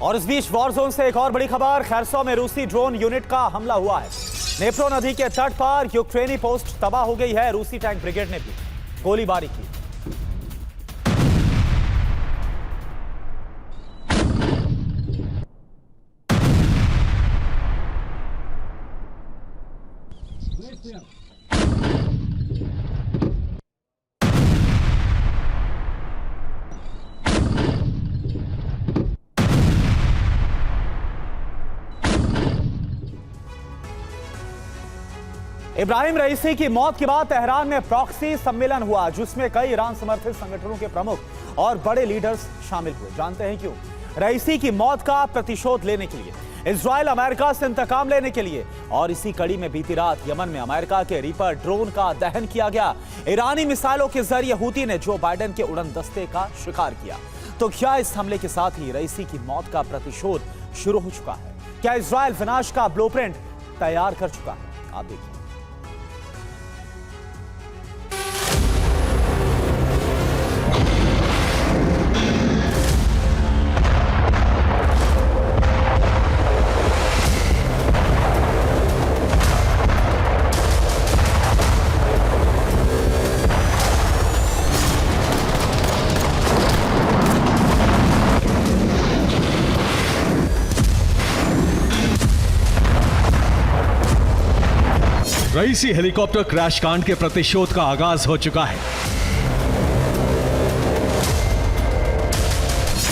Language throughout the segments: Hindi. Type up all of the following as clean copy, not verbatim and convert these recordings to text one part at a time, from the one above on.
और इस बीच वॉर जोन से एक और बड़ी खबर, खैरसो में रूसी ड्रोन यूनिट का हमला हुआ है। नेप्रो नदी के तट पर यूक्रेनी पोस्ट तबाह हो गई है। रूसी टैंक ब्रिगेड ने भी गोलीबारी की। इब्राहिम रईसी की मौत के बाद तेहरान में प्रॉक्सी सम्मेलन हुआ, जिसमें कई ईरान समर्थित संगठनों के प्रमुख और बड़े लीडर्स शामिल हुए। जानते हैं क्यों? रईसी की मौत का प्रतिशोध लेने के लिए, इजराइल अमेरिका से इंतकाम लेने के लिए। और इसी कड़ी में बीती रात यमन में अमेरिका के रीपर ड्रोन का दहन किया गया। ईरानी मिसाइलों के जरिए हूती ने जो बाइडेन के उड़न दस्ते का शिकार किया। तो क्या इस हमले के साथ ही रईसी की मौत का प्रतिशोध शुरू हो चुका है? क्या इजराइल विनाश का ब्लूप्रिंट तैयार कर चुका है? आप देखिए। रईसी हेलीकॉप्टर क्रैश कांड के प्रतिशोध का आगाज हो चुका है।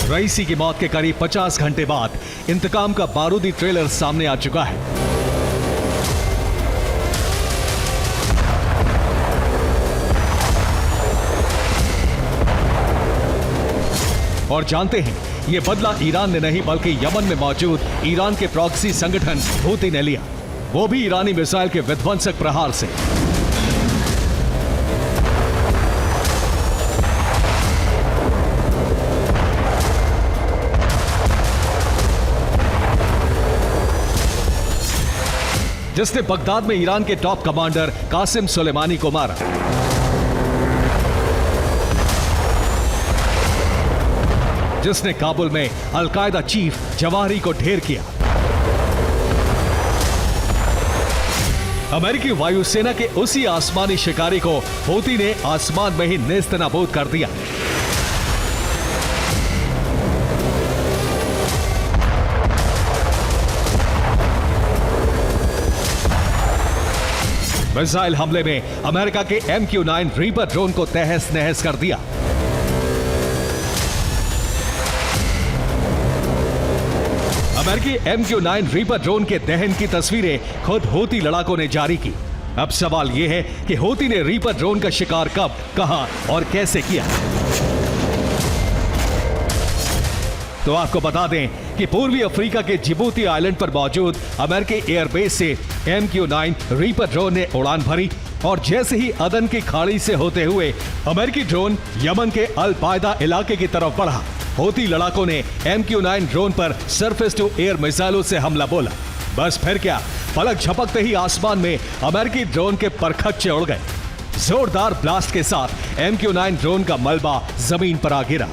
रईसी की मौत के करीब 50 घंटे बाद इंतकाम का बारूदी ट्रेलर सामने आ चुका है। और जानते हैं, यह बदला ईरान ने नहीं बल्कि यमन में मौजूद ईरान के प्रॉक्सी संगठन हूती ने लिया, वो भी ईरानी मिसाइल के विध्वंसक प्रहार से। जिसने बगदाद में ईरान के टॉप कमांडर कासिम सुलेमानी को मारा। जिसने काबुल में अल-कायदा चीफ जवाहिरी को ढेर किया। अमेरिकी वायुसेना के उसी आसमानी शिकारी को हूती ने आसमान में ही नेस्तनाबूद कर दिया। मिसाइल हमले में अमेरिका के MQ-9 रीपर ड्रोन को तहस नहस कर दिया। अमेरिकी MQ-9 रीपर ड्रोन के दहन की तस्वीरें खुद हूती लड़ाकों ने जारी की। अब सवाल यह है कि हूती ने रीपर ड्रोन का शिकार कब, कहां और कैसे किया। तो आपको बता दें कि पूर्वी अफ्रीका के जिबूती आइलैंड पर मौजूद अमेरिकी एयरबेस से MQ-9 रीपर ड्रोन ने उड़ान भरी और जैसे ही अदन की खाड़ी से होते हुए अमेरिकी ड्रोन यमन के अल बायदा इलाके की तरफ बढ़ा। हूती लड़ाकों ने MQ-9 ड्रोन पर सरफेस टू एयर मिसाइलों से हमला बोला। बस फिर क्या, पलक झपकते ही आसमान में अमेरिकी ड्रोन के परखच्चे उड़ गए। जोरदार ब्लास्ट के साथ MQ-9 ड्रोन का मलबा जमीन पर आ गिरा।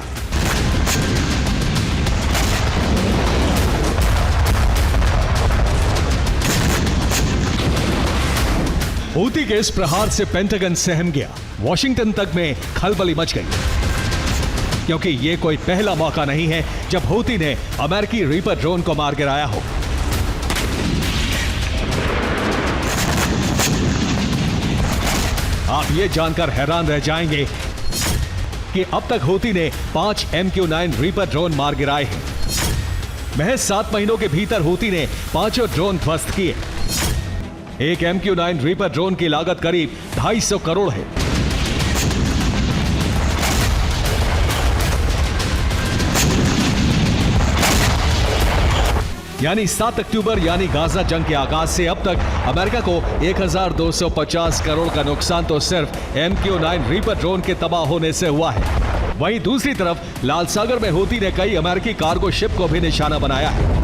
हूती के इस प्रहार से पेंटागन सहम गया। वॉशिंगटन तक में खलबली मच गई, क्योंकि यह कोई पहला मौका नहीं है जब हूती ने अमेरिकी रीपर ड्रोन को मार गिराया हो। आप यह जानकर हैरान रह जाएंगे कि अब तक हूती ने 5 MQ-9 रीपर ड्रोन मार गिराए हैं। महज 7 महीनों के भीतर हूती ने 5 ड्रोन ध्वस्त किए। एक MQ-9 रीपर ड्रोन की लागत करीब 250 करोड़ है। यानी 7 अक्टूबर यानी गाजा जंग के आगाज से अब तक अमेरिका को 1250 करोड़ का नुकसान तो सिर्फ MQ-9 रीपर ड्रोन के तबाह होने से हुआ है। वहीं दूसरी तरफ लाल सागर में हूती ने कई अमेरिकी कार्गो शिप को भी निशाना बनाया है।